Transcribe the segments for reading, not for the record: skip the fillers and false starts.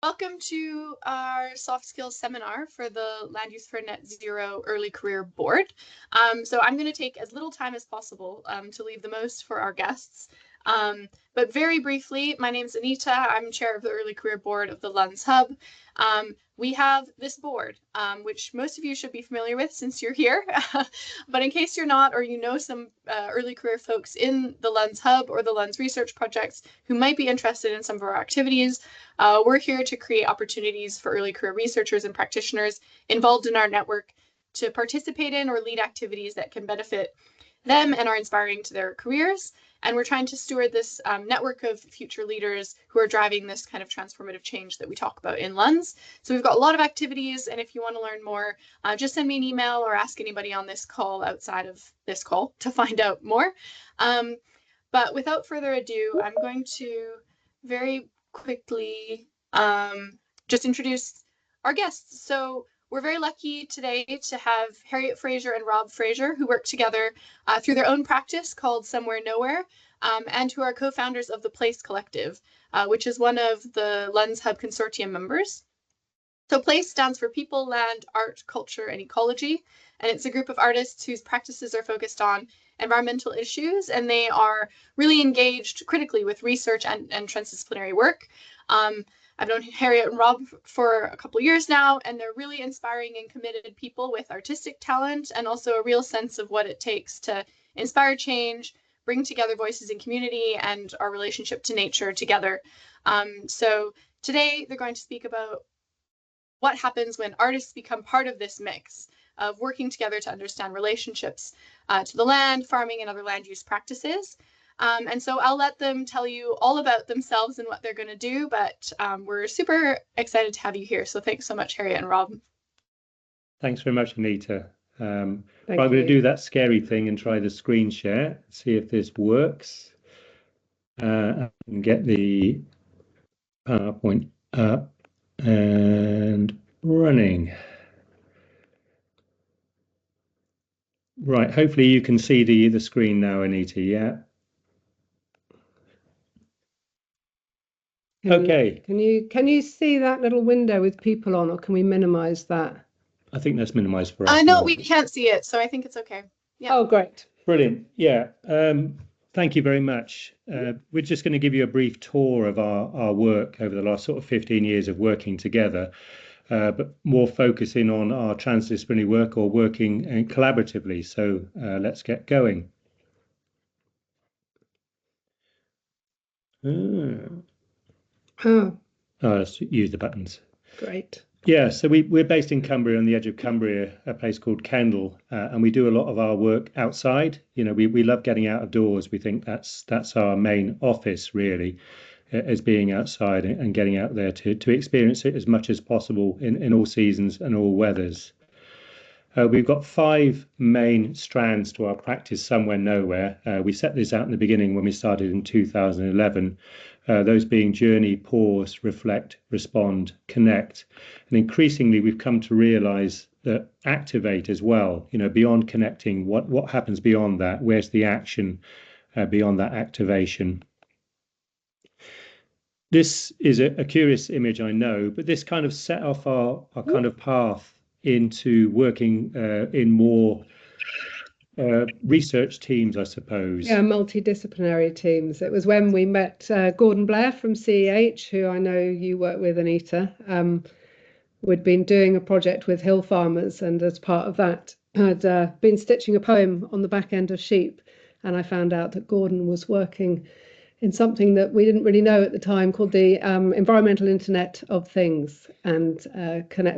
Welcome to our soft skills seminar for the Land Use for Net Zero Early Career Board. So I'm going to take as little time as possible to leave the most for our guests. But very briefly, my name is Anita. I'm chair of the Early Career Board of the LUNZ Hub. We have this board, which most of you should be familiar with since you're here. But in case you're not, or you know some early career folks in the LUNZ Hub or the LUNZ research projects who might be interested in some of our activities, we're here to create opportunities for early career researchers and practitioners involved in our network to participate in or lead activities that can benefit them and are inspiring to their careers. And we're trying to steward this network of future leaders who are driving this kind of transformative change that we talk about in LUNZ. So we've got a lot of activities, and if you want to learn more, just send me an email or ask anybody on this call outside of this call to find out more. But without further ado, I'm going to very quickly just introduce our guests. So we're very lucky today to have Harriet Fraser and Rob Fraser, who work together through their own practice called Somewhere Nowhere, and who are co-founders of the Place Collective, which is one of the LUNZ Hub Consortium members. So Place stands for People, Land, Art, Culture, and Ecology, and it's a group of artists whose practices are focused on environmental issues, and they are really engaged critically with research and transdisciplinary work. I've known Harriet and Rob for a couple of years now, and they're really inspiring and committed people with artistic talent and also a real sense of what it takes to inspire change, bring together voices in community, and our relationship to nature together. So today they're going to speak about what happens when artists become part of this mix of working together to understand relationships to the land, farming, and other land use practices. And so I'll let them tell you all about themselves and what they're going to do, but we're super excited to have you here. So thanks so much, Harriet and Rob. Thanks very much, Anita. I'm going to do that scary thing and try the screen share, see if this works, and get the PowerPoint up and running. Right, hopefully you can see the screen now, Anita, yeah? Okay. Can you see that little window with people on, or can we minimize that? I think that's minimized for us. No, we can't see it, so I think it's okay. Yeah. Oh, great. Brilliant. Yeah. Thank you very much. We're just going to give you a brief tour of our work over the last sort of 15 years of working together, but more focusing on our transdisciplinary work or working collaboratively. So let's get going. Let's use the buttons. Great. Yeah, so we're based in Cumbria, on the edge of Cumbria, a place called Kendal, and we do a lot of our work outside. You know, we love getting out of doors. We think that's our main office, really, as being outside and getting out there to experience it as much as possible in all seasons and all weathers. We've got 5 main strands to our practice, Somewhere Nowhere. We set this out in the beginning when we started in 2011. Those being journey, pause, reflect, respond, connect. And increasingly, we've come to realize that activate as well, you know, beyond connecting, what happens beyond that? Where's the action beyond that activation? This is a curious image, I know, but this kind of set off our kind of path into working in more research teams, I suppose. Yeah, multidisciplinary teams. It was when we met Gordon Blair from CEH, who I know you work with, Anita. We'd been doing a project with hill farmers, and as part of that, had been stitching a poem on the back end of sheep. And I found out that Gordon was working in something that we didn't really know at the time called the environmental Internet of Things, and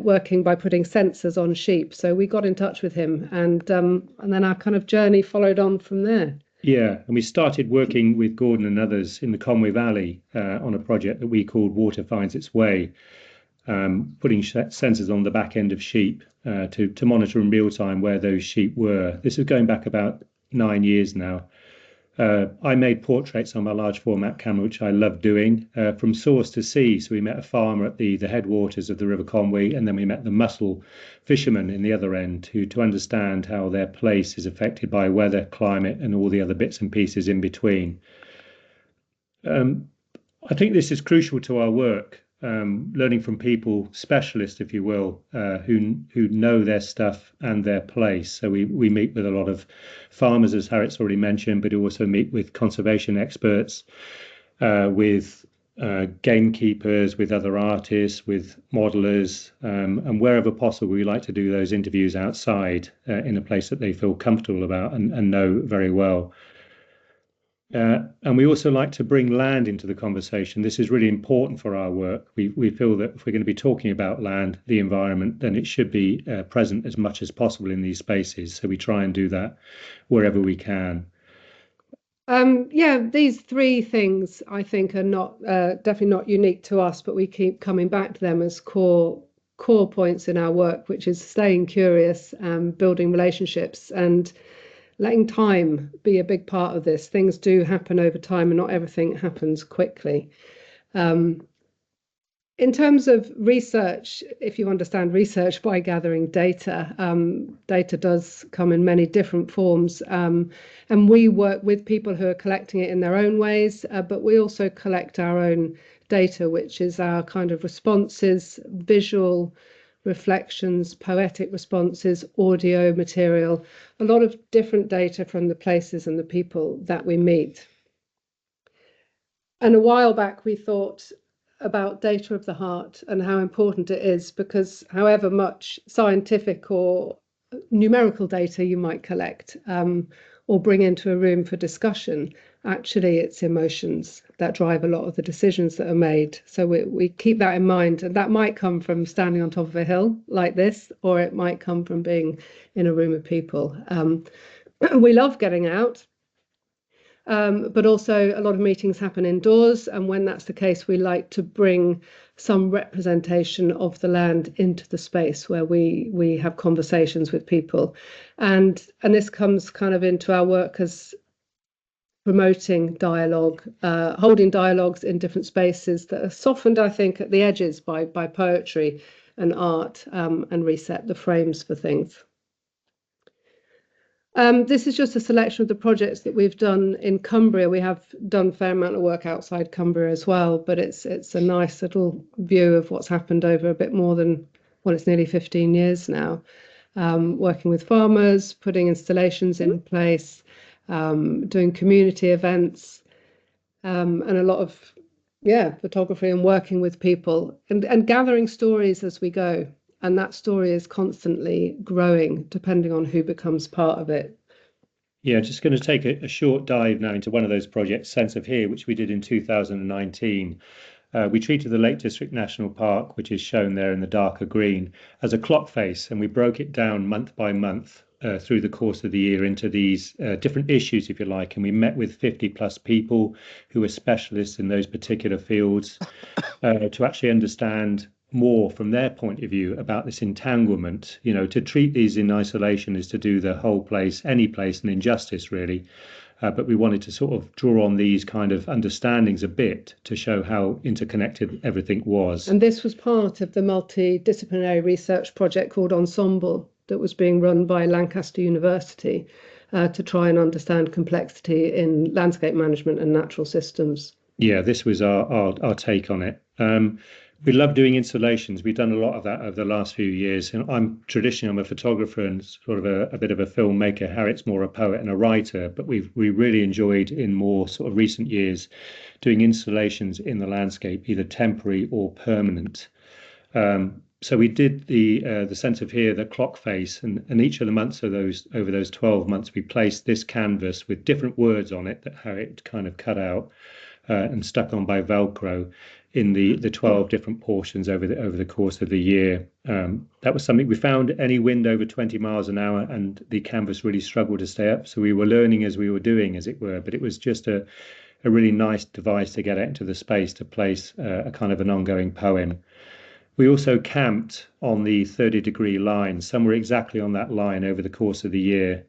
working by putting sensors on sheep. So we got in touch with him, and then our kind of journey followed on from there. Yeah, and we started working with Gordon and others in the Conway Valley on a project that we called Water Finds Its Way, putting sensors on the back end of sheep to monitor in real time where those sheep were. This is going back about 9 years now. I made portraits on my large format camera, which I love doing, from source to sea. So we met a farmer at the headwaters of the River Conway, and then we met the mussel fishermen in the other end to understand how their place is affected by weather, climate, and all the other bits and pieces in between. I think this is crucial to our work. learning from people, specialists, if you will, who know their stuff and their place. So we meet with a lot of farmers, as Harriet's already mentioned, but we also meet with conservation experts, with gamekeepers, with other artists, with modelers, and wherever possible, we like to do those interviews outside in a place that they feel comfortable about and know very well. And we also like to bring land into the conversation. This is really important for our work. We feel that if we're going to be talking about land, the environment, then it should be present as much as possible in these spaces. So we try and do that wherever we can. Yeah, these three things I think are not definitely not unique to us, but we keep coming back to them as core points in our work, which is staying curious, building relationships, and letting time be a big part of this. Things do happen over time, and not everything happens quickly. In terms of research, if you understand research by gathering data, data does come in many different forms. And we work with people who are collecting it in their own ways, but we also collect our own data, which is our kind of responses, visual reflections, poetic responses, audio material, a lot of different data from the places and the people that we meet. And a while back, we thought about data of the heart and how important it is, because however much scientific or numerical data you might collect or bring into a room for discussion, actually it's emotions that drive a lot of the decisions that are made. So we keep that in mind, and that might come from standing on top of a hill like this, or it might come from being in a room of people. We love getting out. But also a lot of meetings happen indoors, and when that's the case, we like to bring some representation of the land into the space where we have conversations with people, and this comes kind of into our work as promoting dialogue, holding dialogues in different spaces that are softened, I think, at the edges by poetry and art, and reset the frames for things. This is just a selection of the projects that we've done in Cumbria. We have done a fair amount of work outside Cumbria as well, but it's a nice little view of what's happened over a bit more than, well, it's nearly 15 years now. Working with farmers, putting installations in place, doing community events, and a lot of, photography and working with people and gathering stories as we go. And that story is constantly growing depending on who becomes part of it. Yeah, just going to take a short dive now into one of those projects, Sense of Here, which we did in 2019. We treated the Lake District National Park, which is shown there in the darker green, as a clock face, and we broke it down month by month through the course of the year into these different issues, if you like. And we met with 50 plus people who were specialists in those particular fields to actually understand more from their point of view about this entanglement. You know, to treat these in isolation is to do the whole place, any place, an injustice, really. But we wanted to sort of draw on these kind of understandings a bit to show how interconnected everything was. And this was part of the multidisciplinary research project called Ensemble that was being run by Lancaster University to try and understand complexity in landscape management and natural systems. Yeah, this was our take on it. We love doing installations. We've done a lot of that over the last few years. And I'm a photographer and sort of a bit of a filmmaker. Harriet's more a poet and a writer, but we really enjoyed in more sort of recent years doing installations in the landscape, either temporary or permanent. So we did the Sense of Here, the clock face, and each of the months of those, over those 12 months, we placed this canvas with different words on it that Harriet kind of cut out and stuck on by Velcro in the 12 different portions over the course of the year. That was something we found. Any wind over 20 miles an hour and the canvas really struggled to stay up. So we were learning as we were doing, as it were, but it was just a really nice device to get out into the space to place a kind of an ongoing poem. We also camped on the 30-degree line, somewhere exactly on that line over the course of the year.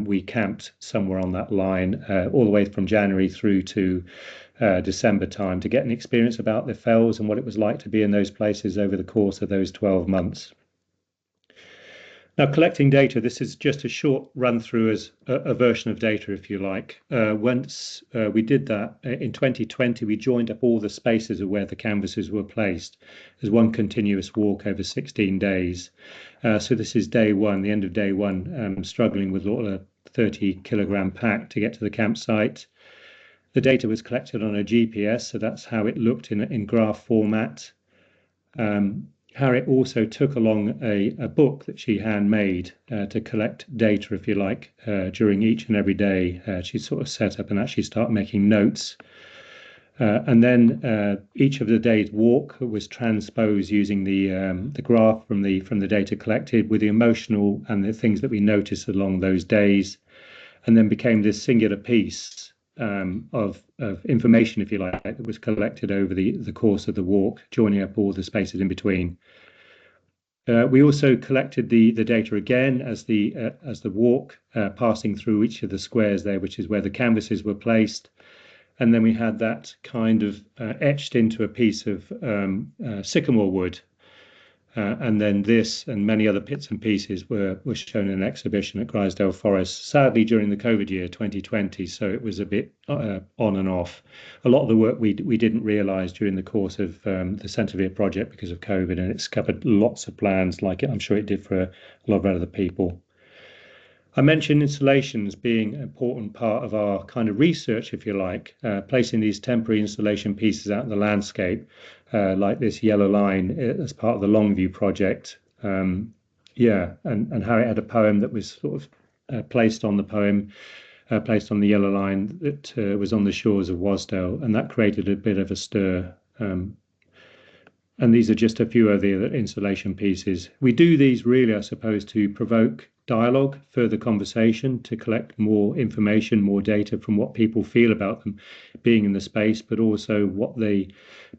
We camped somewhere on that line all the way from January through to December time to get an experience about the fells and what it was like to be in those places over the course of those 12 months. Now, collecting data, this is just a short run through as a version of data, if you like. Once we did that in 2020, we joined up all the spaces of where the canvases were placed as one continuous walk over 16 days. So this is day one, the end of day one, struggling with a 30-kilogram pack to get to the campsite. The data was collected on a GPS, so that's how it looked in graph format. Harriet also took along a book that she handmade to collect data, if you like, during each and every day. She sort of set up and actually start making notes. And then each of the day's walk was transposed using the graph from the data collected with the emotional and the things that we noticed along those days, and then became this singular piece of information, if you like, that was collected over the course of the walk, joining up all the spaces in between. We also collected the data again as the walk, passing through each of the squares there, which is where the canvases were placed. And then we had that kind of etched into a piece of sycamore wood. And then this and many other bits and pieces were shown in an exhibition at Grisdale Forest, sadly during the COVID year 2020, so it was a bit on and off. A lot of the work we didn't realise during the course of the Centrevere project because of COVID, and it's covered lots of plans like it. I'm sure it did for a lot of other people. I mentioned installations being an important part of our kind of research, if you like, placing these temporary installation pieces out in the landscape, like this yellow line as part of the Longview project. And Harriet had a poem that was sort of placed on the yellow line that was on the shores of Wasdale, and that created a bit of a stir. And these are just a few of the other installation pieces. We do these really, I suppose, to provoke dialogue, further conversation, to collect more information, more data from what people feel about them being in the space, but also what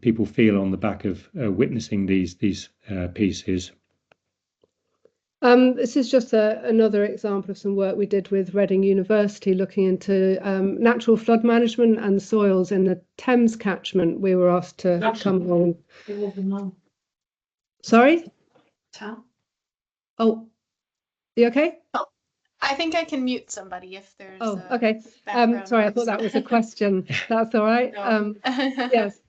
people feel on the back of witnessing these pieces. This is just another example of some work we did with Reading University, looking into natural flood management and soils in the Thames catchment. We were asked to come along. Sorry? Oh, you okay? Oh, I think I can mute somebody if there's. Oh, okay. Background Sorry, I noise. thought that was a question. That's all right. No. Yes.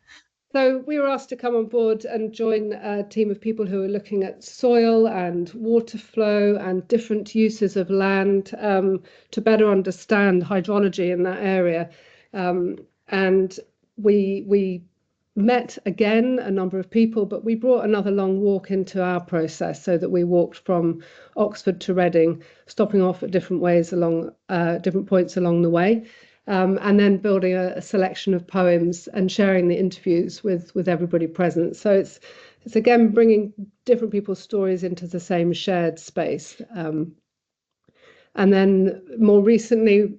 So we were asked to come on board and join a team of people who are looking at soil and water flow and different uses of land to better understand hydrology in that area. And we met again a number of people, but we brought another long walk into our process, so that we walked from Oxford to Reading, stopping off at different points along the way. And then building a selection of poems and sharing the interviews with everybody present. So it's again bringing different people's stories into the same shared space. And then more recently,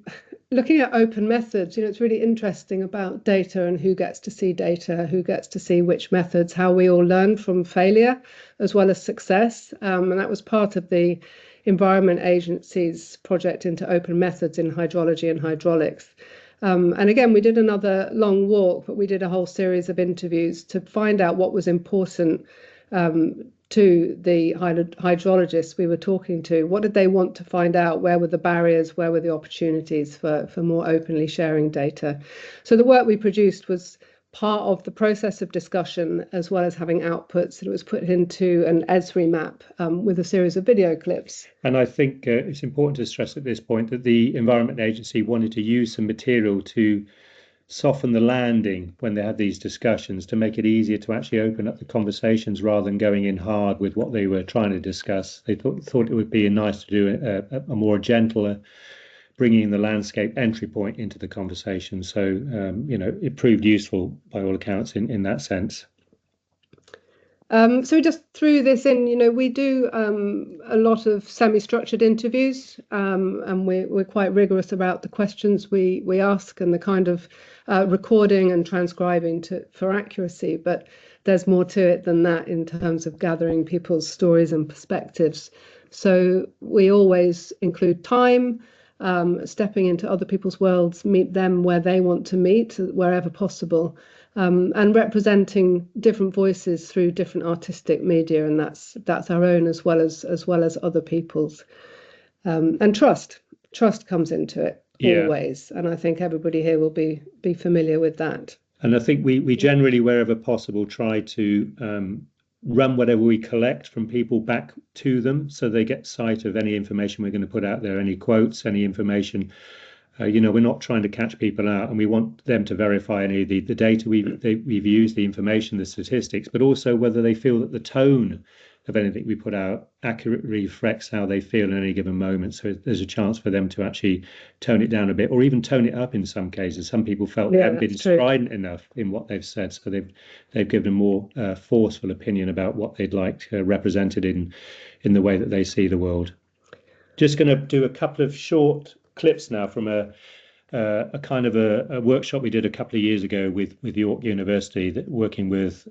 looking at open methods, it's really interesting about data and who gets to see data, who gets to see which methods, how we all learn from failure as well as success. And that was part of the Environment Agency's project into open methods in hydrology and hydraulics. And again, we did another long walk, but we did a whole series of interviews to find out what was important to the hydrologists we were talking to. What did they want to find out? Where were the barriers? Where were the opportunities for more openly sharing data? So the work we produced was part of the process of discussion, as well as having outputs. It was put into an Esri map with a series of video clips. And I think it's important to stress at this point that the Environment Agency wanted to use some material to soften the landing when they had these discussions, to make it easier to actually open up the conversations rather than going in hard with what they were trying to discuss. They thought it would be nice to do a more gentler, bringing the landscape entry point into the conversation. So, it proved useful by all accounts in that sense. So we just threw this in, we do a lot of semi-structured interviews, and we're quite rigorous about the questions we ask and the kind of recording and transcribing for accuracy. But there's more to it than that in terms of gathering people's stories and perspectives. So we always include time, stepping into other people's worlds, meet them where they want to meet, wherever possible, and representing different voices through different artistic media, and that's our own as well as other people's. And trust comes into it always, and I think everybody here will be familiar with that. And I think we generally, wherever possible, try to run whatever we collect from people back to them, so they get sight of any information we're going to put out there, any quotes, any information. We're not trying to catch people out, and we want them to verify any of the data we've used, the information, the statistics, but also whether they feel that the tone of anything we put out accurately reflects how they feel in any given moment. So there's a chance for them to actually tone it down a bit, or even tone it up in some cases. Some people felt they haven't been strident enough in what they've said, so they've given a more forceful opinion about what they'd like represented in the way that they see the world. Just going to do a couple of short clips now from a kind of a workshop we did a couple of years ago with York University, working with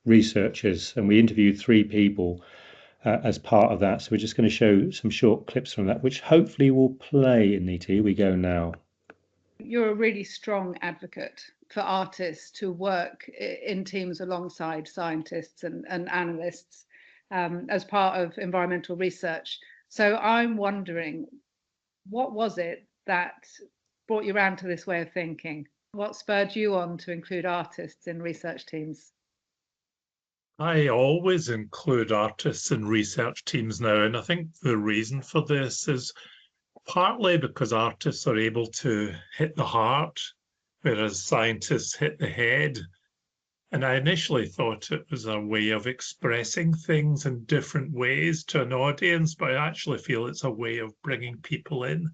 researchers, and we interviewed 3 people as part of that. So we're just going to show some short clips from that, which hopefully will play. Anita, here we go now. You're a really strong advocate for artists to work in teams alongside scientists and analysts as part of environmental research. So I'm wondering, what was it that brought you around to this way of thinking? What spurred you on to include artists in research teams? I always include artists in research teams now, and I think the reason for this is partly because artists are able to hit the heart, whereas scientists hit the head. And I initially thought it was a way of expressing things in different ways to an audience, but I actually feel it's a way of bringing people in.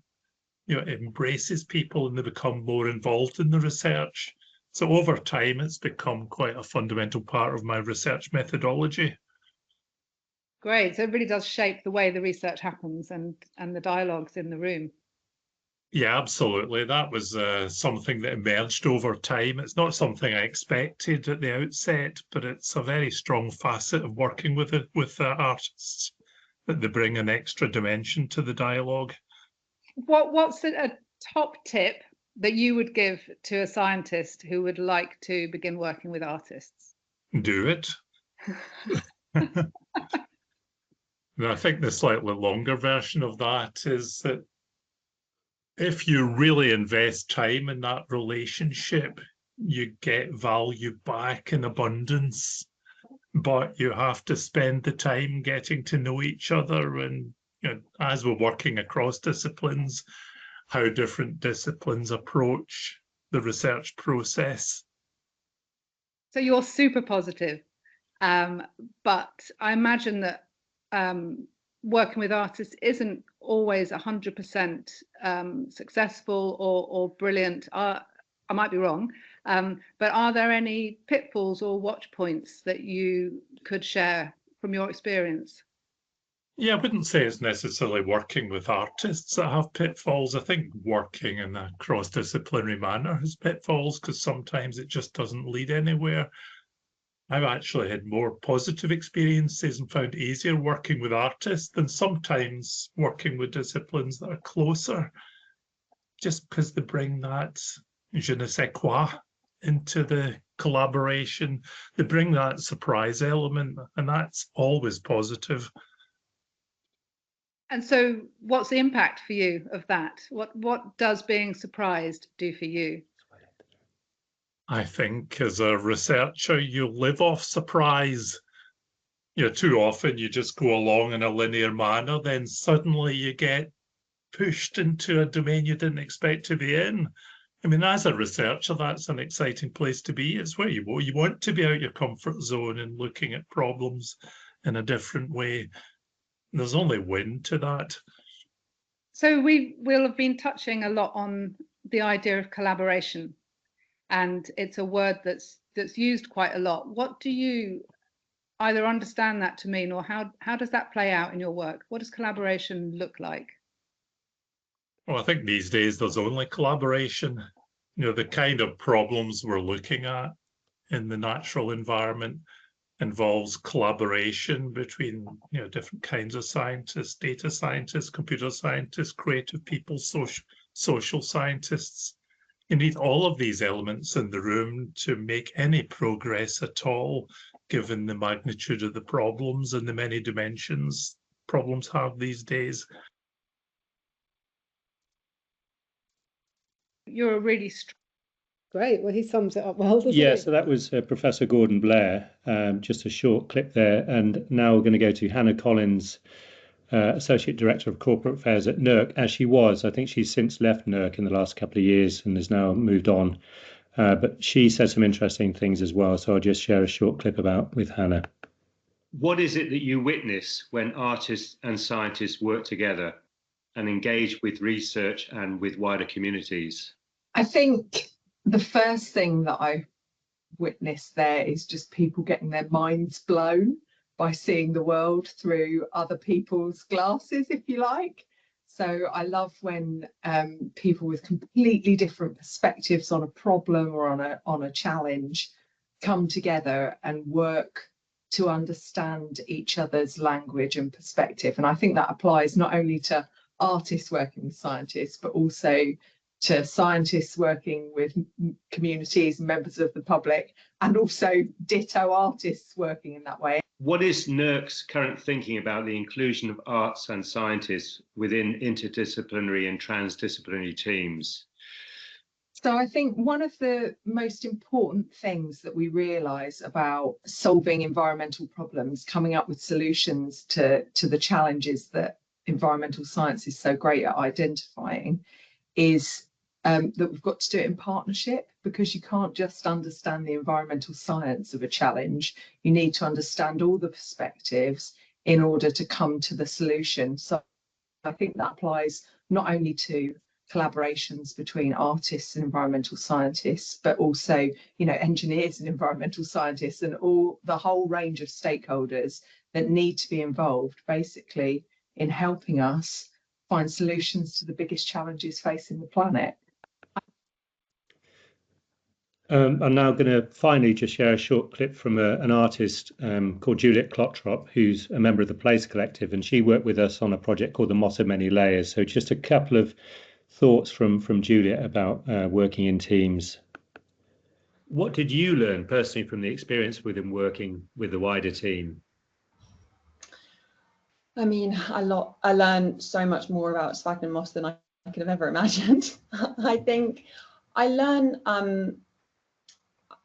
It embraces people and they become more involved in the research. So over time, it's become quite a fundamental part of my research methodology. Great. So it really does shape the way the research happens and the dialogues in the room. Yeah, absolutely. That was something that emerged over time. It's not something I expected at the outset, but it's a very strong facet of working with artists, that they bring an extra dimension to the dialogue. What's a top tip that you would give to a scientist who would like to begin working with artists? Do it. And I think the slightly longer version of that is that if you really invest time in that relationship, you get value back in abundance, but you have to spend the time getting to know each other. And as we're working across disciplines, how different disciplines approach the research process. So you're super positive, but I imagine that working with artists isn't always 100% successful or brilliant. I might be wrong, but are there any pitfalls or watch points that you could share from your experience? Yeah, I wouldn't say it's necessarily working with artists that have pitfalls. I think working in a cross-disciplinary manner has pitfalls because sometimes it just doesn't lead anywhere. I've actually had more positive experiences and found it easier working with artists than sometimes working with disciplines that are closer, just because they bring that je ne sais quoi into the collaboration. They bring that surprise element, and that's always positive. And so what's the impact for you of that? What does being surprised do for you? I think as a researcher, you live off surprise. Too often you just go along in a linear manner, then suddenly you get pushed into a domain you didn't expect to be in. I mean, as a researcher, that's an exciting place to be. It's where you want to be out your comfort zone and looking at problems in a different way. There's only win to that. So we'll have been touching a lot on the idea of collaboration, and it's a word that's used quite a lot. What do you either understand that to mean, or how does that play out in your work? What does collaboration look like? Well, I think these days there's only collaboration. The kind of problems we're looking at in the natural environment, involves collaboration between different kinds of scientists, data scientists, computer scientists, creative people, social scientists. You need all of these elements in the room to make any progress at all, given the magnitude of the problems and the many dimensions problems have these days. You're a really Great. Well, he sums it up well, doesn't Yeah, he? so that was Professor Gordon Blair, just a short clip there. And now we're going to go to Hannah Collins, Associate Director of Corporate Affairs at NERC, as she was. I think she's since left NERC in the last couple of years and has now moved on. But she said some interesting things as well. So I'll just share a short clip with Hannah. What is it that you witness when artists and scientists work together and engage with research and with wider communities? I think the first thing that I witnessed there is just people getting their minds blown by seeing the world through other people's glasses, if you like. So I love when people with completely different perspectives on a problem or on a challenge come together and work to understand each other's language and perspective. And I think that applies not only to artists working with scientists, but also to scientists working with communities and members of the public, and also ditto artists working in that way. What is NERC's current thinking about the inclusion of arts and scientists within interdisciplinary and transdisciplinary teams? So I think one of the most important things that we realise about solving environmental problems, coming up with solutions to the challenges that environmental science is so great at identifying, is that we've got to do it in partnership, because you can't just understand the environmental science of a challenge. You need to understand all the perspectives in order to come to the solution. So I think that applies not only to collaborations between artists and environmental scientists, but also, engineers and environmental scientists, and the whole range of stakeholders that need to be involved, basically, in helping us find solutions to the biggest challenges facing the planet. I'm now going to finally just share a short clip from an artist called Juliet Clottrop, who's a member of the Place Collective, and she worked with us on a project called The Moss of Many Layers. So just a couple of thoughts from Juliet about working in teams. What did you learn personally from the experience within working with the wider team? I mean, I learned so much more about sphagnum moss than I could have ever imagined. I think I learned,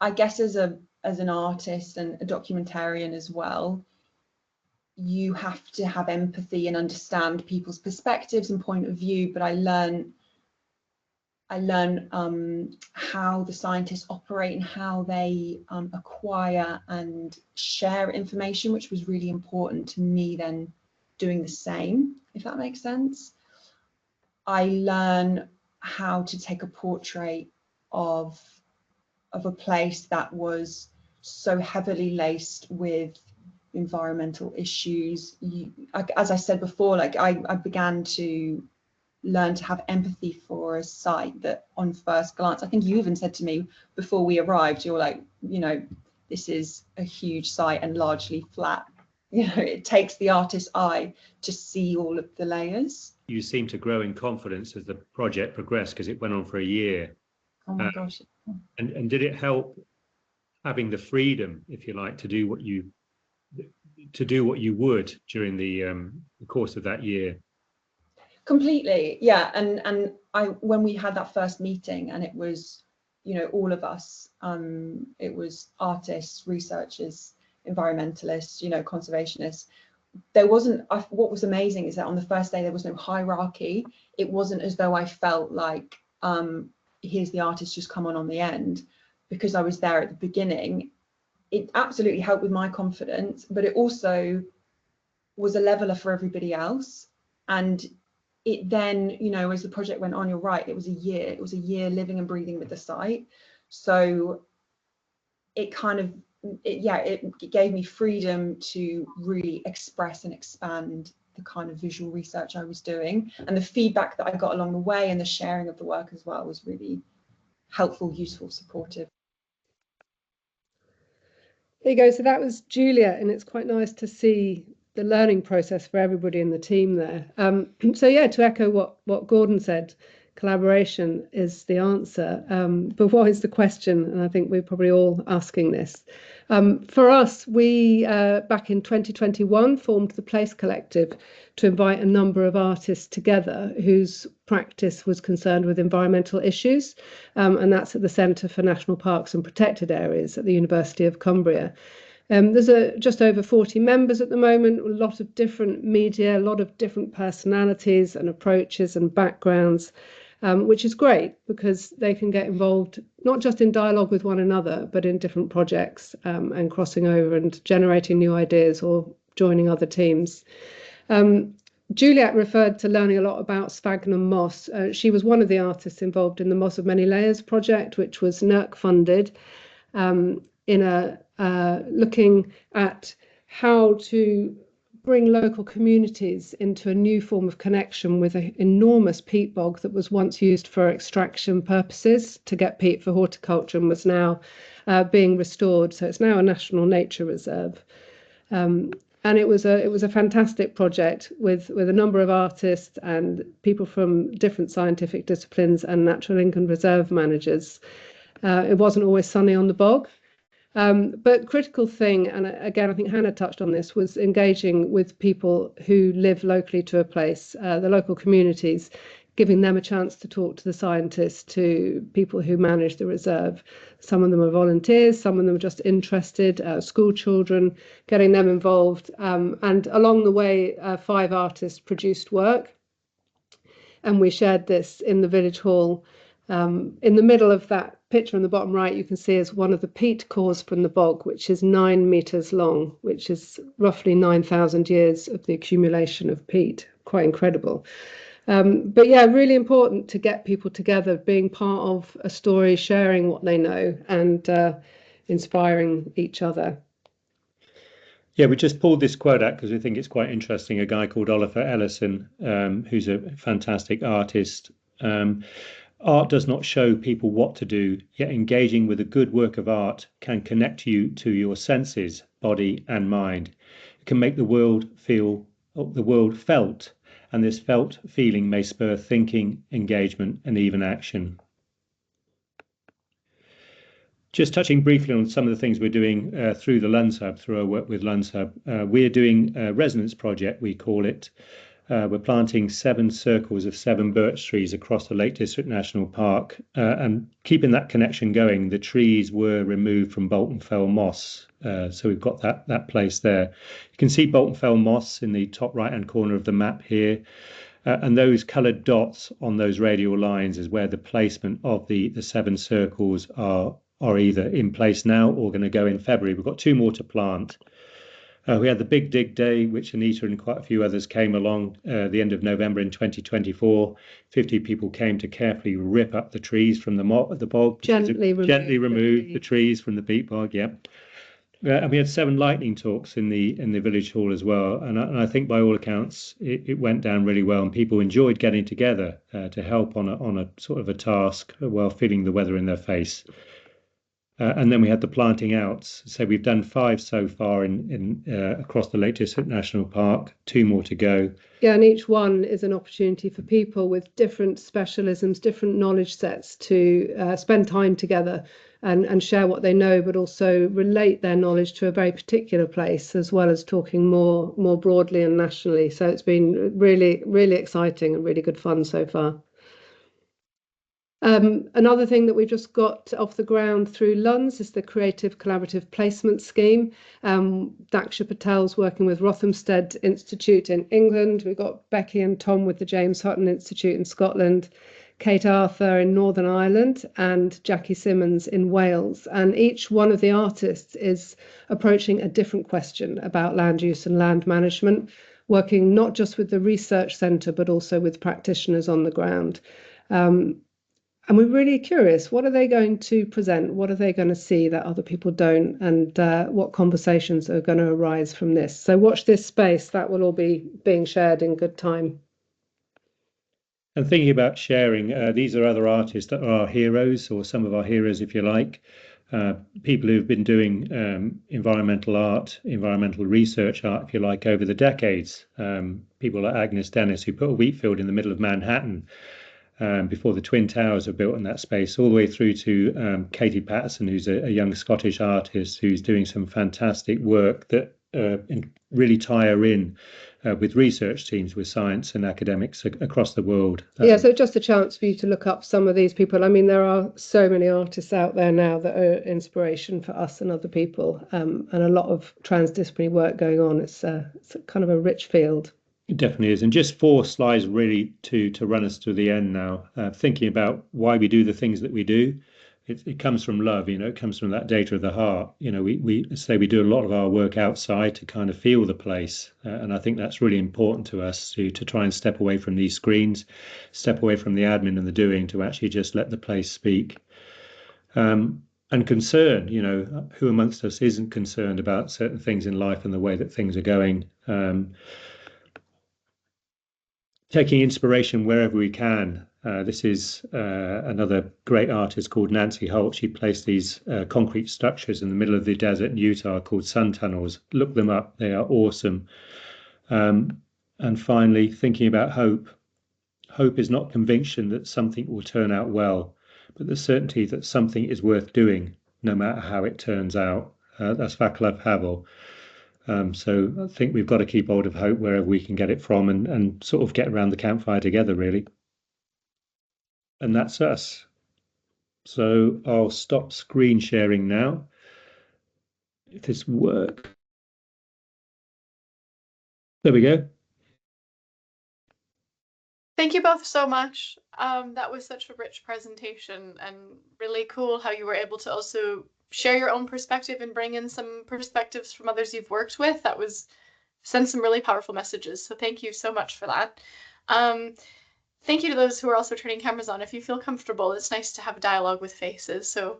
I guess, as an artist and a documentarian as well, you have to have empathy and understand people's perspectives and point of view. But I learn how the scientists operate and how they acquire and share information, which was really important to me then doing the same, if that makes sense. I learn how to take a portrait of a place that was so heavily laced with environmental issues. As I said before, like I began to learn to have empathy for a site that on first glance, I think you even said to me before we arrived, you're like, this is a huge site and largely flat. It takes the artist's eye to see all of the layers. You seem to grow in confidence as the project progressed, because it went on for a year. Oh my gosh. And did it help having the freedom, if you like, to do what you would during the course of that year? Completely, yeah. And when we had that first meeting, and it was, all of us, it was artists, researchers, environmentalists, conservationists. There wasn't, what was amazing is that on the first day there was no hierarchy. It wasn't as though I felt like here's the artist, just come on the end, because I was there at the beginning. It absolutely helped with my confidence, but it also was a leveler for everybody else. And it then, as the project went on, you're right, it was a year living and breathing with the site. So it kind of, it gave me freedom to really express and expand the kind of visual research I was doing, and the feedback that I got along the way and the sharing of the work as well was really helpful, useful, supportive. There you go. So that was Juliet, and it's quite nice to see the learning process for everybody in the team there. So yeah, to echo what Gordon said, collaboration is the answer. But what is the question? And I think we're probably all asking this. For us, we back in 2021 formed the Place Collective to invite a number of artists together whose practice was concerned with environmental issues, and that's at the Centre for National Parks and Protected Areas at the University of Cumbria. There's just over 40 members at the moment, a lot of different media, a lot of different personalities and approaches and backgrounds, which is great because they can get involved not just in dialogue with one another, but in different projects and crossing over and generating new ideas or joining other teams. Juliet referred to learning a lot about sphagnum moss. She was one of the artists involved in the Moss of Many Layers project, which was NERC funded, looking at how to bring local communities into a new form of connection with an enormous peat bog that was once used for extraction purposes to get peat for horticulture and was now being restored. So it's now a national nature reserve. And it was a fantastic project with a number of artists and people from different scientific disciplines and natural England reserve managers. It wasn't always sunny on the bog. But critical thing, and again, I think Hannah touched on this, was engaging with people who live locally to a place, the local communities, giving them a chance to talk to the scientists, to people who manage the reserve. Some of them are volunteers, some of them are just interested, school children, getting them involved. And along the way, 5 artists produced work. And we shared this in the village hall. In the middle of that picture on the bottom right, you can see is one of the peat cores from the bog, which is 9 meters long, which is roughly 9,000 years of the accumulation of peat. Quite incredible. But yeah, really important to get people together, being part of a story, sharing what they know and inspiring each other. Yeah, we just pulled this quote out because we think it's quite interesting. A guy called Oliver Ellison, who's a fantastic artist. Art does not show people what to do, yet engaging with a good work of art can connect you to your senses, body and mind. It can make the world felt, and this felt feeling may spur thinking, engagement and even action. Just touching briefly on some of the things we're doing through the LUNZ Hub, through our work with LUNZ Hub. We're doing a resonance project, we call it. We're planting 7 circles of 7 birch trees across the Lake District National Park and keeping that connection going. The trees were removed from Bolton Fell moss, so we've got that place there. You can see Bolton Fell moss in the top right-hand corner of the map here. And those coloured dots on those radial lines is where the placement of the 7 circles are either in place now or going to go in February. We've got 2 more to plant. We had the Big Dig Day, which Anita and quite a few others came along the end of November in 2024. 50 people came to carefully rip up the trees from the bog. Gently remove the trees from the peat bog, yeah. And we had 7 lightning talks in the village hall as well. And I think by all accounts, it went down really well and people enjoyed getting together to help on a sort of a task while feeling the weather in their face. And then we had the planting outs. So we've done 5 so far in across the Lake District National Park, 2 more to go. Yeah, and each one is an opportunity for people with different specialisms, different knowledge sets to spend time together and share what they know, but also relate their knowledge to a very particular place, as well as talking more broadly and nationally. So it's been really, really exciting and really good fun so far. Another thing that we've just got off the ground through LUNZ is the Creative Collaborative Placement Scheme. Daksha Patel's working with Rothamsted Institute in England. We've got Becky and Tom with the James Hutton Institute in Scotland, Kate Arthur in Northern Ireland, and Jackie Simmons in Wales. And each one of the artists is approaching a different question about land use and land management, working not just with the research centre, but also with practitioners on the ground. And we're really curious, what are they going to present? What are they going to see that other people don't? And what conversations are going to arise from this? So watch this space. That will all be being shared in good time. And thinking about sharing, these are other artists that are our heroes, or some of our heroes, if you like. people who've been doing environmental art, environmental research art, if you like, over the decades. People like Agnes Dennis, who put a wheat field in the middle of Manhattan before the Twin Towers were built in that space, all the way through to Katie Patterson, who's a young Scottish artist who's doing some fantastic work that really tie her in with research teams, with science and academics across the world. Yeah, so just a chance for you to look up some of these people. I mean, there are so many artists out there now that are inspiration for us and other people, and a lot of transdisciplinary work going on. It's kind of a rich field. It definitely is. And just 4 slides really to run us to the end now, thinking about why we do the things that we do. It comes from love, it comes from that data of the heart. We say we do a lot of our work outside to kind of feel the place. And I think that's really important to us to try and step away from these screens, step away from the admin and the doing, to actually just let the place speak. And concern, who amongst us isn't concerned about certain things in life and the way that things are going. Taking inspiration wherever we can. This is another great artist called Nancy Holt. She placed these concrete structures in the middle of the desert in Utah called sun tunnels. Look them up. They are awesome. And finally, thinking about hope. Hope is not conviction that something will turn out well, but the certainty that something is worth doing, no matter how it turns out. That's Václav Havel. So I think we've got to keep hold of hope wherever we can get it from, and sort of get around the campfire together, really. And that's us. So I'll stop screen sharing now. If this works. There we go. Thank you both so much. That was such a rich presentation, and really cool how you were able to also share your own perspective and bring in some perspectives from others you've worked with. That was send some really powerful messages. So thank you so much for that. Thank you to those who are also turning cameras on. If you feel comfortable, it's nice to have a dialogue with faces. So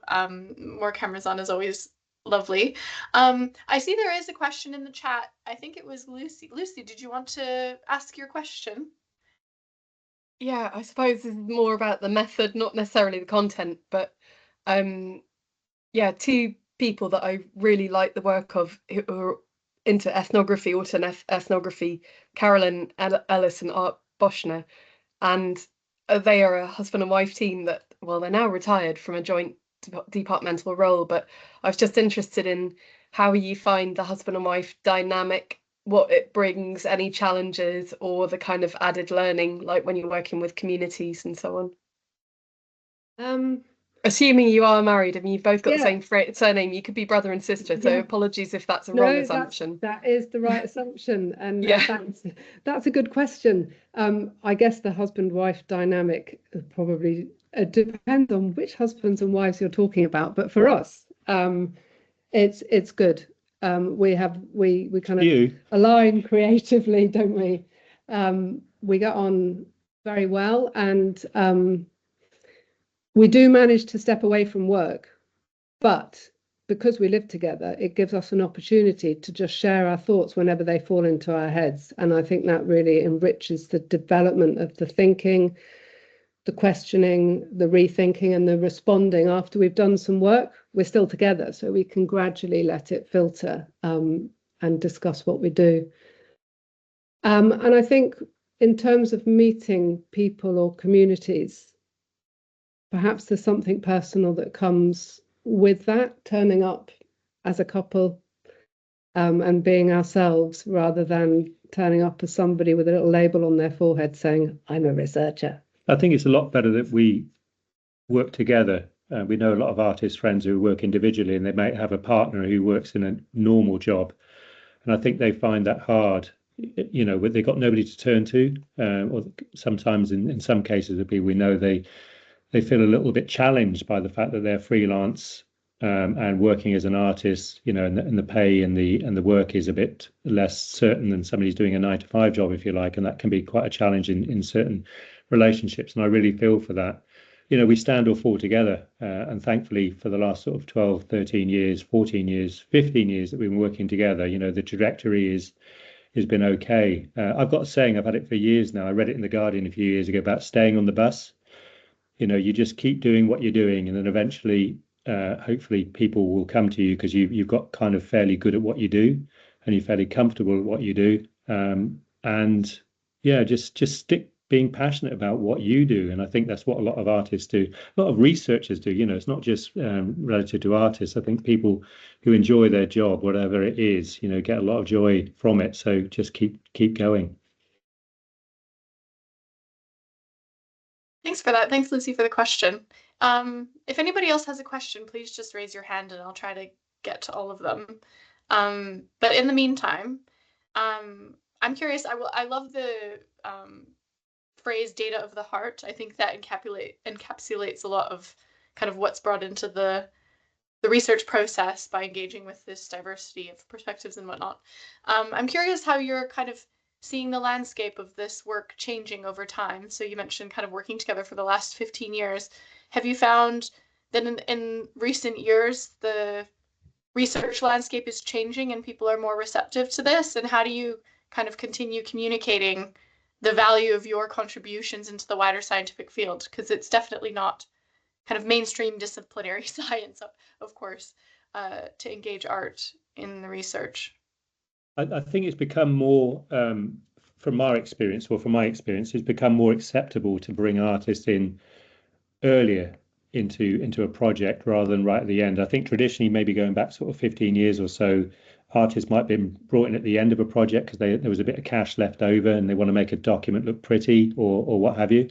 more cameras on is always lovely. I see there is a question in the chat. I think it was Lucy. Lucy, did you want to ask your question? Yeah, I suppose this is more about the method, not necessarily the content, but yeah, 2 people that I really like the work of who are into ethnography, ethnography, Carolyn Ellis and Art Boschner, and they are a husband and wife team that, well, they're now retired from a joint departmental role, but I was just interested in how you find the husband and wife dynamic, what it brings, any challenges, or the kind of added learning, like when you're working with communities and so on. Assuming you are married and you've both got the same surname, you could be brother and sister. So apologies if that's a wrong assumption. That is the right assumption, and that's a good question. I guess the husband-wife dynamic probably depends on which husbands and wives you're talking about. But for us, it's good. We kind of align creatively, don't we? We get on very well, and we do manage to step away from work, but because we live together, it gives us an opportunity to just share our thoughts whenever they fall into our heads. And I think that really enriches the development of the thinking, the questioning, the rethinking, and the responding. After we've done some work, we're still together, so we can gradually let it filter and discuss what we do. And I think in terms of meeting people or communities, perhaps there's something personal that comes with that, turning up as a couple and being ourselves, rather than turning up as somebody with a little label on their forehead saying, I'm a researcher. I think it's a lot better that we work together. We know a lot of artist friends who work individually, and they might have a partner who works in a normal job. And I think they find that hard. They've got nobody to turn to, or sometimes in some cases, we know they feel a little bit challenged by the fact that they're freelance and working as an artist, and the pay and the work is a bit less certain than somebody's doing a 9-to-5 job, if you like, and that can be quite a challenge in certain relationships. And I really feel for that. We stand or fall together, and thankfully for the last sort of 12, 13 years, 14 years, 15 years that we've been working together, the trajectory has been okay. I've got a saying, I've had it for years now. I read it in The Guardian a few years ago about staying on the bus. You just keep doing what you're doing, and then eventually hopefully people will come to you because you've got kind of fairly good at what you do, and you're fairly comfortable at what you do. And yeah, just stick being passionate about what you do. And I think that's what a lot of artists do, a lot of researchers do. It's not just relative to artists. I think people who enjoy their job, whatever it is, get a lot of joy from it. So just keep going. Thanks for that. Thanks, Lucy, for the question. If anybody else has a question, please just raise your hand and I'll try to get to all of them. But in the meantime, I'm curious. I love the phrase "data of the heart." I think that encapsulates a lot of kind of what's brought into the research process by engaging with this diversity of perspectives and whatnot. I'm curious how you're kind of seeing the landscape of this work changing over time. So you mentioned kind of working together for the last 15 years. Have you found that in recent years, the research landscape is changing and people are more receptive to this? And how do you kind of continue communicating the value of your contributions into the wider scientific field? Because it's definitely not kind of mainstream disciplinary science, of course, to engage art in the research. I think it's become more, from my experience, it's become more acceptable to bring artists in earlier into a project rather than right at the end. I think traditionally, maybe going back sort of 15 years or so, artists might have been brought in at the end of a project because there was a bit of cash left over and they want to make a document look pretty or what have you.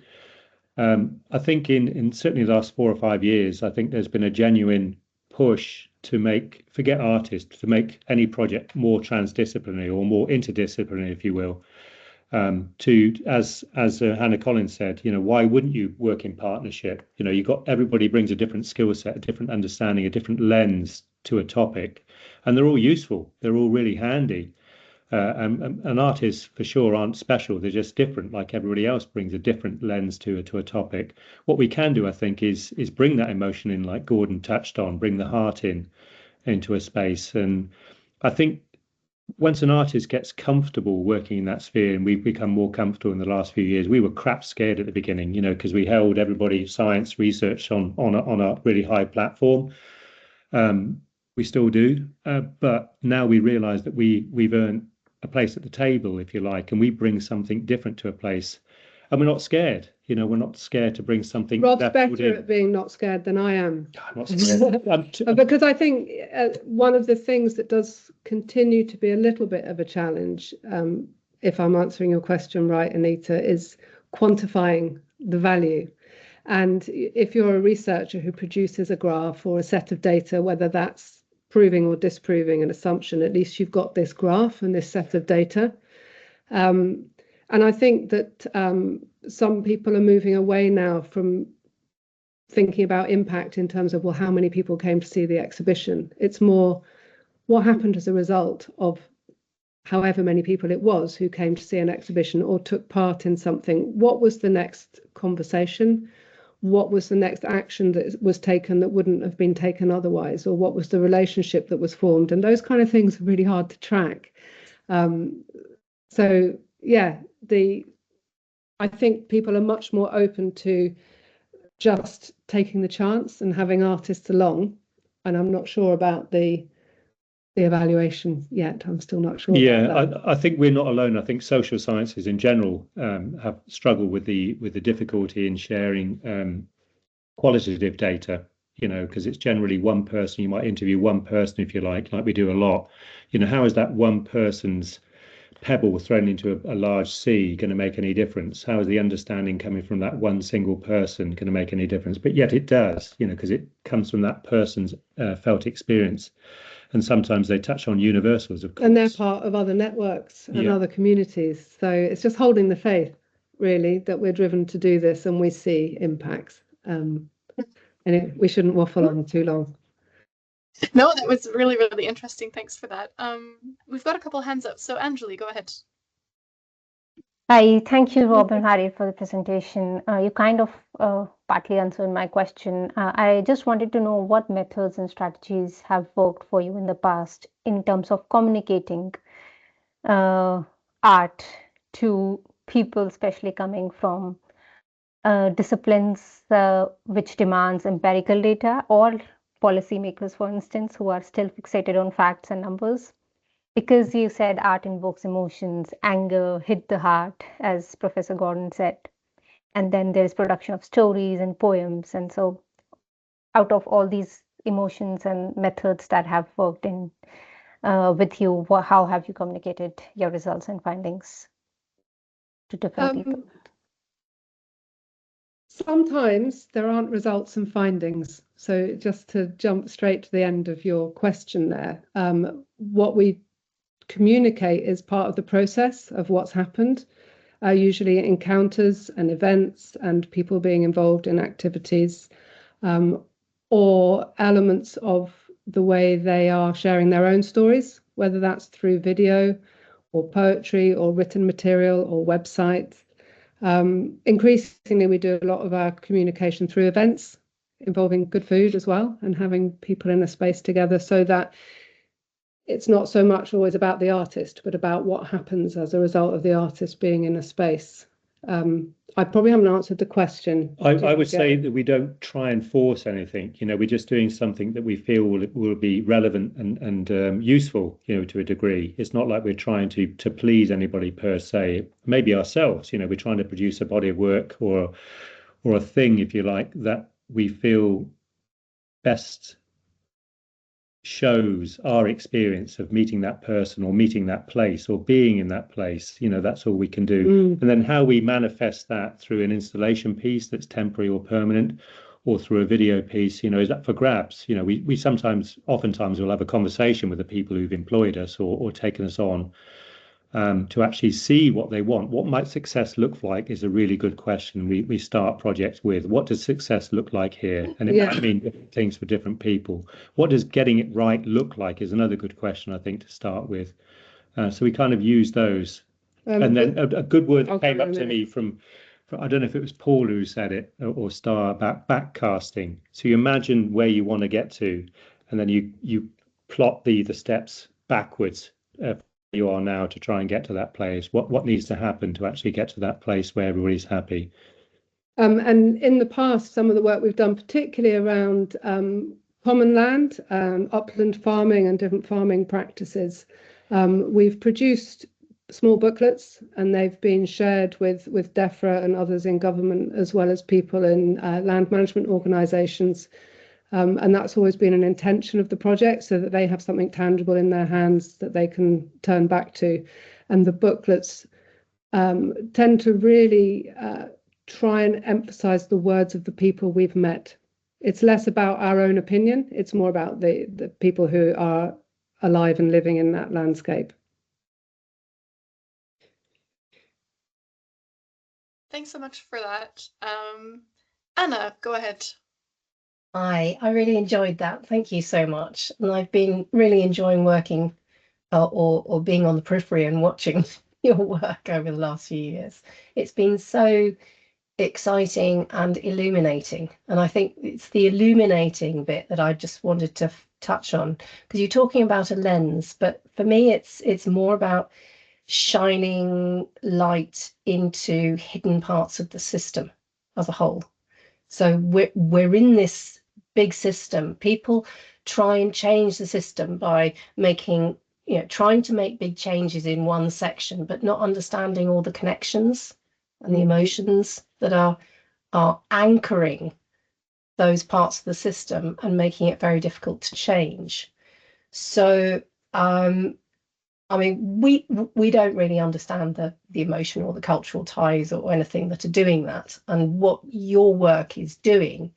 I think in certainly the last 4 or 5 years, I think there's been a genuine push to forget artists, to make any project more transdisciplinary or more interdisciplinary, if you will. As Hannah Collins said, why wouldn't you work in partnership? Everybody brings a different skill set, a different understanding, a different lens to a topic, and they're all useful. They're all really handy. And artists for sure aren't special. They're just different, like everybody else brings a different lens to a topic. What we can do, I think, is bring that emotion in, like Gordon touched on, bring the heart into a space. And I think once an artist gets comfortable working in that sphere, and we've become more comfortable in the last few years, we were crap scared at the beginning, because we held everybody science research on a really high platform. We still do, but now we realise that we've earned a place at the table, if you like, and we bring something different to a place, and we're not scared. We're not scared to bring something. Rob's better at being not scared than I am. I'm not scared. Because I think one of the things that does continue to be a little bit of a challenge, if I'm answering your question right, Anita, is quantifying the value. And if you're a researcher who produces a graph or a set of data, whether that's proving or disproving an assumption, at least you've got this graph and this set of data. And I think that some people are moving away now from thinking about impact in terms of, well, how many people came to see the exhibition? It's more what happened as a result of however many people it was who came to see an exhibition or took part in something. What was the next conversation? What was the next action that was taken that wouldn't have been taken otherwise? Or what was the relationship that was formed? And those kind of things are really hard to track. So yeah, I think people are much more open to just taking the chance and having artists along. And I'm not sure about the evaluation yet. I'm still not sure. Yeah, I think we're not alone. I think social sciences in general have struggled with the difficulty in sharing qualitative data, because it's generally one person. You might interview one person, if you like we do a lot. How is that one person's pebble thrown into a large sea going to make any difference? How is the understanding coming from that one single person going to make any difference? But yet it does, because it comes from that person's felt experience. And sometimes they touch on universals, of course. And they're part of other networks and other communities. So it's just holding the faith, really, that we're driven to do this and we see impacts. And we shouldn't waffle on too long. No, that was really, really interesting. Thanks for that. We've got a couple hands up. So Anjali, go ahead. Hi, thank you, Rob and Harriet, for the presentation. You kind of partly answered my question. I just wanted to know what methods and strategies have worked for you in the past in terms of communicating art to people, especially coming from disciplines which demands empirical data, or policymakers, for instance, who are still fixated on facts and numbers? Because you said art invokes emotions, anger hit the heart, as Professor Gordon said. And then there's production of stories and poems. And so out of all these emotions and methods that have worked in with you, how have you communicated your results and findings to different people? Sometimes there aren't results and findings. So just to jump straight to the end of your question there, what we communicate is part of the process of what's happened, usually encounters and events and people being involved in activities, or elements of the way they are sharing their own stories, whether that's through video or poetry or written material or websites. Increasingly, we do a lot of our communication through events involving good food as well, and having people in a space together, so that it's not so much always about the artist, but about what happens as a result of the artist being in a space. I probably haven't answered the question. I would say that we don't try and force anything. We're just doing something that we feel will be relevant and useful, to a degree. It's not like we're trying to please anybody per se. Maybe ourselves, we're trying to produce a body of work or a thing, if you like, that we feel best shows our experience of meeting that person or meeting that place or being in that place. That's all we can do. And then how we manifest that through an installation piece that's temporary or permanent, or through a video piece, is up for grabs. We oftentimes will have a conversation with the people who've employed us or taken us on, to actually see what they want. What might success look like is a really good question. We start projects with, what does success look like here? And it might mean different things for different people. What does getting it right look like is another good question, I think, to start with. So we kind of use those. And then a good word that came up to me from, I don't know if it was Paul who said it, or Star, about backcasting. So you imagine where you want to get to, and then you plot the steps backwards you are now to try and get to that place. What needs to happen to actually get to that place where everybody's happy? And in the past, some of the work we've done, particularly around common land, upland farming and different farming practices, we've produced small booklets, and they've been shared with DEFRA and others in government, as well as people in land management organisations. And that's always been an intention of the project, so that they have something tangible in their hands that they can turn back to. And the booklets tend to really try and emphasize the words of the people we've met. It's less about our own opinion, it's more about the people who are alive and living in that landscape. Thanks so much for that. Anna, go ahead. I really enjoyed that. Thank you so much. And I've been really enjoying working or being on the periphery and watching your work over the last few years. It's been so exciting and illuminating. And I think it's the illuminating bit that I just wanted to touch on, because you're talking about a lens, but for me, it's more about shining light into hidden parts of the system as a whole. So we're in this big system. People try and change the system by trying to make big changes in one section, but not understanding all the connections and the emotions that are anchoring those parts of the system and making it very difficult to change. So we don't really understand the emotional or the cultural ties or anything that are doing that. And what your work is doing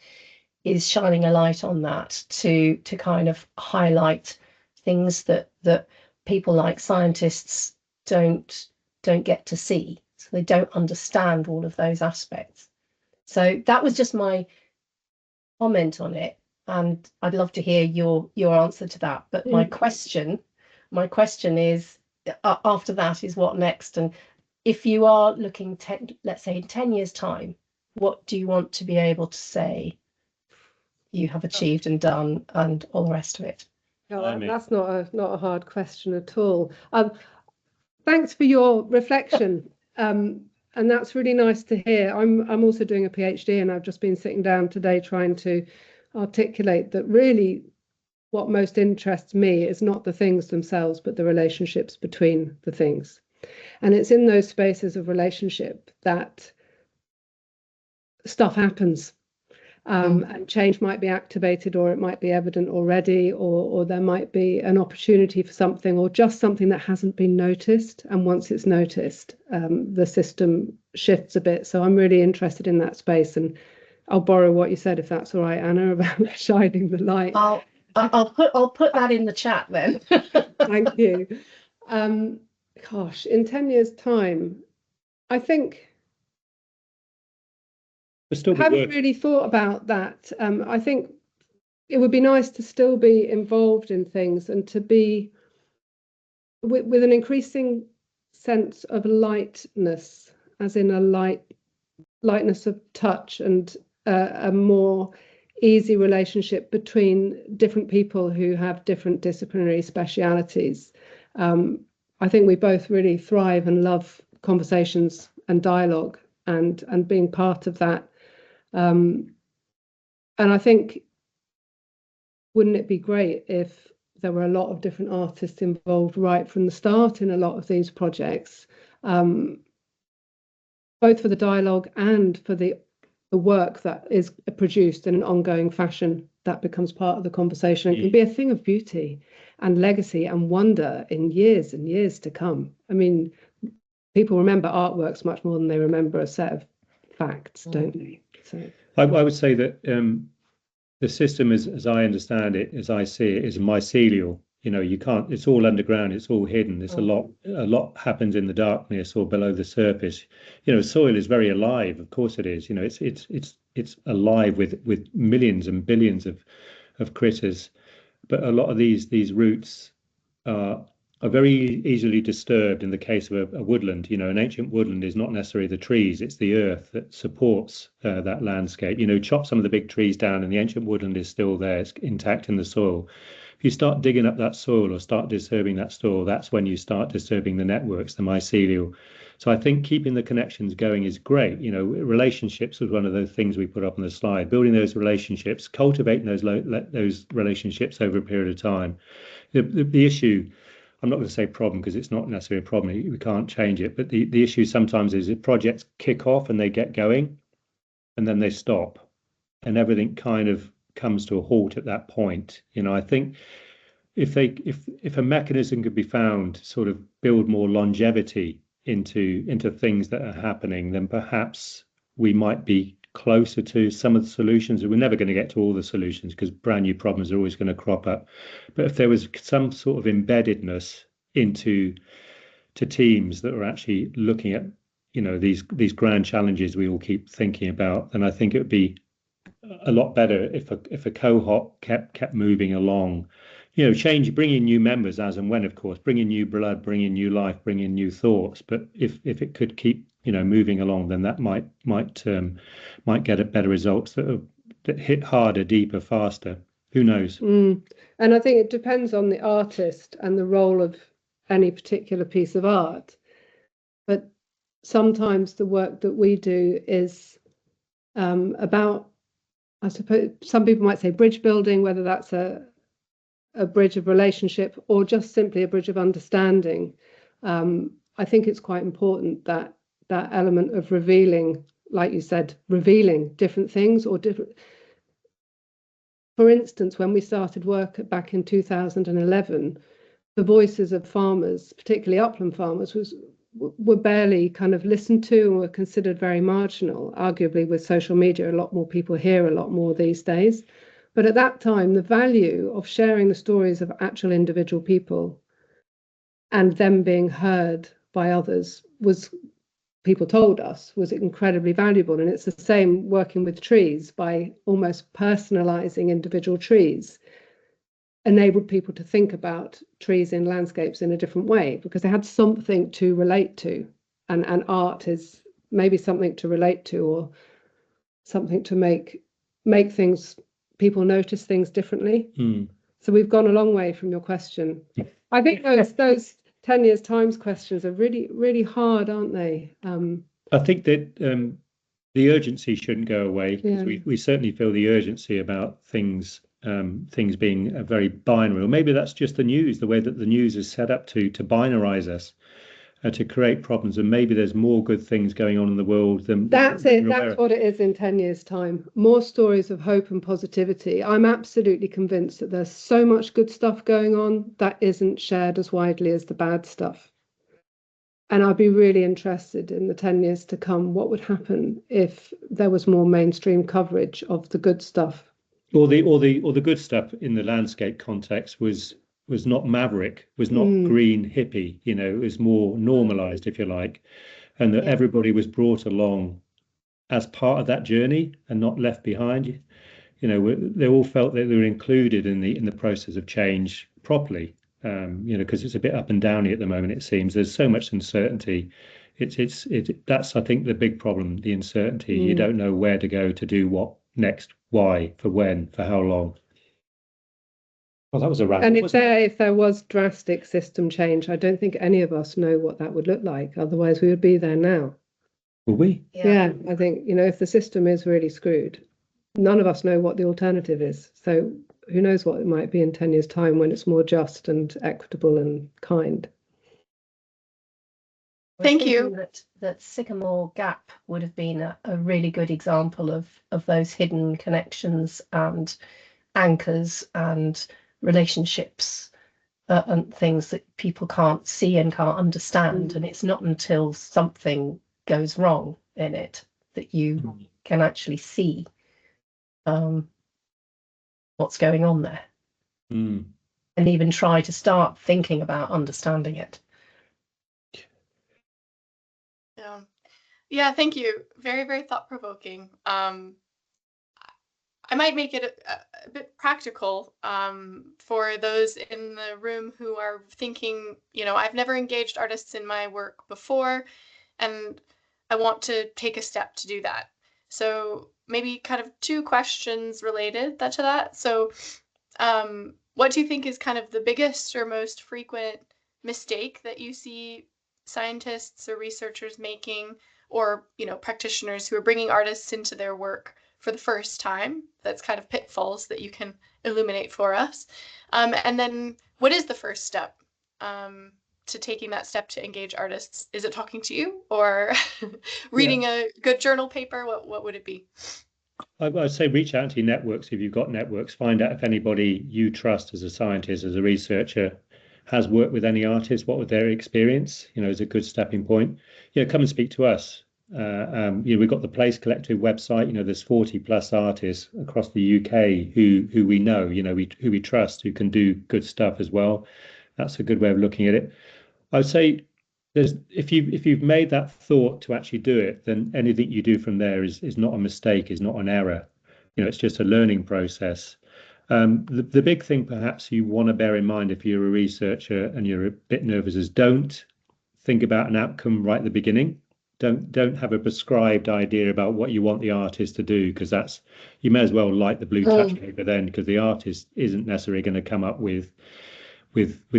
is shining a light on that to kind of highlight things that people like scientists don't get to see. So they don't understand all of those aspects. So that was just my comment on it. And I'd love to hear your answer to that. But my question is, after that, is what next? And if you are looking, let's say in 10 years' time, what do you want to be able to say you have achieved and done, and all the rest of it? That's not a hard question at all. Thanks for your reflection. And that's really nice to hear. I'm also doing a PhD, and I've just been sitting down today trying to articulate that really what most interests me is not the things themselves, but the relationships between the things. And it's in those spaces of relationship that stuff happens. And change might be activated, or it might be evident already, or there might be an opportunity for something, or just something that hasn't been noticed. And once it's noticed, the system shifts a bit. So I'm really interested in that space, and I'll borrow what you said, if that's all right, Anna, about shining the light. I'll put that in the chat then. Thank you. Gosh, in 10 years' time, I think. Haven't really thought about that. I think it would be nice to still be involved in things and to be with an increasing sense of lightness, as in a lightness of touch, and a more easy relationship between different people who have different disciplinary specialities. I think we both really thrive and love conversations and dialogue and being part of that. And I think, wouldn't it be great if there were a lot of different artists involved right from the start in a lot of these projects, both for the dialogue and for the work that is produced in an ongoing fashion that becomes part of the conversation. It can be a thing of beauty and legacy and wonder in years and years to come. I mean, people remember artworks much more than they remember a set of facts, don't they? So I would say that the system, as I understand it, as I see it, is mycelial. You can't. It's all underground. It's all hidden. It's a lot happens in the darkness or below the surface. Soil is very alive. Of course it is. It's alive with millions and billions of critters. But a lot of these roots are very easily disturbed in the case of a woodland. An ancient woodland is not necessarily the trees, it's the earth that supports that landscape. Chop some of the big trees down and the ancient woodland is still there, it's intact in the soil. If you start digging up that soil or start disturbing that soil, that's when you start disturbing the networks, the mycelial. So I think keeping the connections going is great. Relationships was one of those things we put up on the slide. Building those relationships, cultivating those relationships over a period of time. The issue, I'm not going to say problem because it's not necessarily a problem. We can't change it. But the issue sometimes is if projects kick off and they get going and then they stop and everything kind of comes to a halt at that point. I think if a mechanism could be found to sort of build more longevity into things that are happening, then perhaps we might be closer to some of the solutions. We're never going to get to all the solutions because brand new problems are always going to crop up. But if there was some sort of embeddedness into teams that were actually looking at these grand challenges we all keep thinking about, then I think it would be a lot better if a cohort kept moving along. Change, bring in new members as and when, of course, bring in new blood, bring in new life, bring in new thoughts. But if it could keep moving along, then that might get better results that hit harder, deeper, faster. Who knows? And I think it depends on the artist and the role of any particular piece of art. But sometimes the work that we do is about, I suppose, some people might say bridge building, whether that's a bridge of relationship or just simply a bridge of understanding. I think it's quite important that element of revealing, like you said, revealing different things or different. For instance, when we started work back in 2011, the voices of farmers, particularly upland farmers, were barely kind of listened to and were considered very marginal. Arguably, with social media, a lot more people hear a lot more these days. But at that time, the value of sharing the stories of actual individual people and them being heard by others people told us, was incredibly valuable. And it's the same working with trees. By almost personalizing individual trees, enabled people to think about trees in landscapes in a different way because they had something to relate to. And art is maybe something to relate to, or something to make people notice things differently. So we've gone a long way from your question. I think those 10 years times questions are really, really hard, aren't they? I think that the urgency shouldn't go away, because Yeah. we certainly feel the urgency about things being a very binary. Or maybe that's just the news, the way that the news is set up to binarize us, to create problems. And maybe there's more good things going on in the world than That's than it. we're aware That's of. what it is in 10 years' time. More stories of hope and positivity. I'm absolutely convinced that there's so much good stuff going on that isn't shared as widely as the bad stuff. And I'd be really interested in the 10 years to come, what would happen if there was more mainstream coverage of the good stuff. Or the good stuff in the landscape context was not maverick, was not green hippie, it was more normalized, if you like, and that everybody was brought along as part of that journey and not left behind. They all felt that they were included in the process of change properly. Because it's a bit up and downy at the moment, it seems. There's so much uncertainty. That's, I think, the big problem, the uncertainty. You don't know where to go to do what next, why, for when, for how long. Well, that was a ramble. And if there was drastic system change, I don't think any of us know what that would look like. Otherwise, we would be there now. Will we? Yeah, I think, if the system is really screwed, none of us know what the alternative is. So who knows what it might be in 10 years' time when it's more just and equitable and kind. Thank you. That Sycamore Gap would have been a really good example of those hidden connections and anchors and relationships and things that people can't see and can't understand. And it's not until something goes wrong in it that you can actually see what's going on there, and even try to start thinking about understanding it. Yeah, thank you. Very, very thought-provoking. I might make it a bit practical for those in the room who are thinking, I've never engaged artists in my work before, and I want to take a step to do that. So maybe kind of two questions related to that. So what do you think is kind of the biggest or most frequent mistake that you see scientists or researchers making, or practitioners who are bringing artists into their work for the first time? That's kind of pitfalls that you can illuminate for us. And then what is the first step to taking that step to engage artists? Is it talking to you, or reading a good journal paper? What would it be? I'd say reach out to your networks. If you've got networks, find out if anybody you trust as a scientist, as a researcher, has worked with any artist. What was their experience? Is a good stepping point. Come and speak to us. We've got the Place Collective website. There's 40 plus artists across the UK who we know, who we trust, who can do good stuff as well. That's a good way of looking at it. I would say if you've made that thought to actually do it, then anything you do from there is not a mistake, is not an error. It's just a learning process. The big thing perhaps you want to bear in mind if you're a researcher and you're a bit nervous is don't think about an outcome right at the beginning. Don't have a prescribed idea about what you want the artist to do, because you may as well light the blue touch paper then, because the artist isn't necessarily going to come up with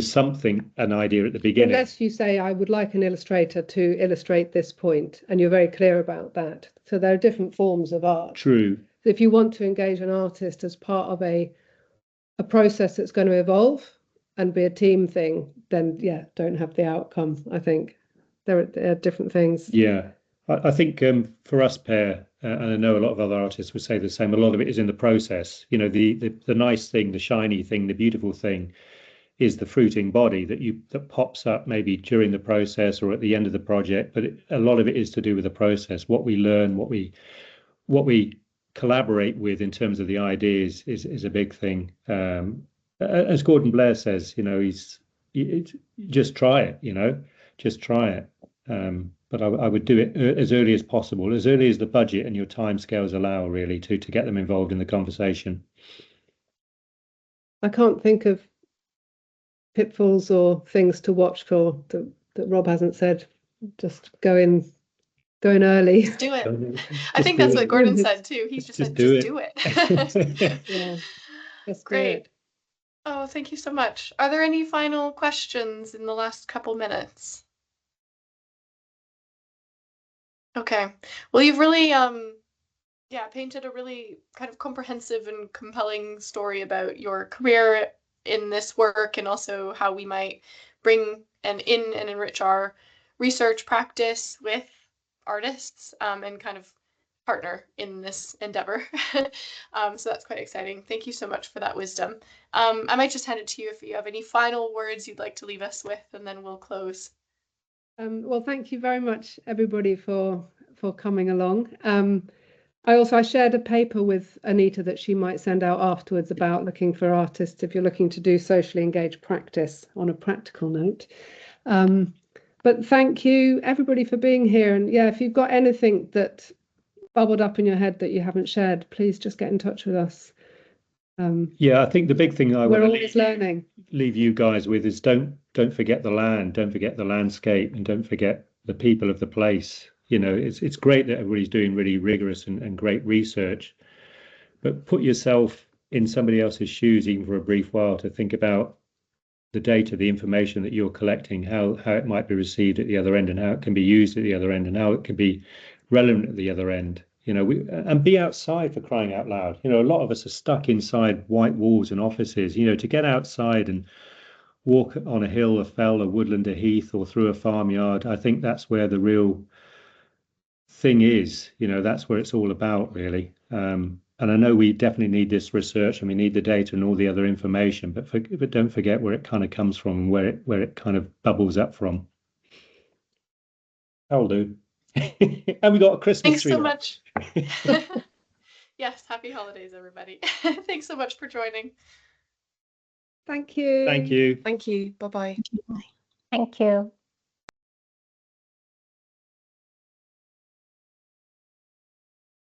something, an idea at the beginning. Unless you say, I would like an illustrator to illustrate this point, and you're very clear about that. So there are different forms of art. True. If you want to engage an artist as part of a process that's going to evolve and be a team thing, then don't have the outcome. I think there are different things. Yeah, I think for us, Per, and I know a lot of other artists would say the same, a lot of it is in the process. The nice thing, the shiny thing, the beautiful thing is the fruiting body that pops up maybe during the process or at the end of the project. But a lot of it is to do with the process. What we learn, what we collaborate with in terms of the ideas is a big thing. As Gordon Blair says, just try it. Just try it. But I would do it as early as possible, as early as the budget and your timescales allow, really, to get them involved in the conversation. I can't think of pitfalls or things to watch for that Rob hasn't said. Just go in early. Just do it. I think that's what Gordon said too. He's just said, just do it. Yeah, that's great. Oh, thank you so much. Are there any final questions in the last couple minutes? Okay. Well, you've really painted a really kind of comprehensive and compelling story about your career in this work, and also how we might bring and enrich our research practice with artists, and kind of partner in this endeavor. So that's quite exciting. Thank you so much for that wisdom. I might just hand it to you if you have any final words you'd like to leave us with, and then we'll close. Well, thank you very much, everybody, for coming along. I shared a paper with Anita that she might send out afterwards about looking for artists if you're looking to do socially engaged practice on a practical note. But thank you, everybody, for being here. And yeah, if you've got anything that bubbled up in your head that you haven't shared, please just get in touch with us. Yeah, I think the big thing we're always learning. Leave you guys with is don't forget the land, don't forget the landscape, and don't forget the people of the place. You know, it's great that everybody's doing really rigorous and great research, but put yourself in somebody else's shoes even for a brief while to think about the data, the information that you're collecting, how it might be received at the other end, and how it can be used at the other end, and how it can be relevant at the other end. You know, and be outside, for crying out loud. You know, a lot of us are stuck inside white walls and offices. You know, to get outside and walk on a hill, a fell, a woodland, a heath, or through a farmyard, I think that's where the real thing is. You know, that's where it's all about, really. And I know we definitely need this research, and we need the data and all the other information, but don't forget where it kind of comes from, and where it kind of bubbles up from. That'll do. And we got a Christmas tree. Thanks so much. Yes, happy holidays, everybody. Thanks so much for joining. Thank you. Thank you. Thank you. Bye-bye. Thank you.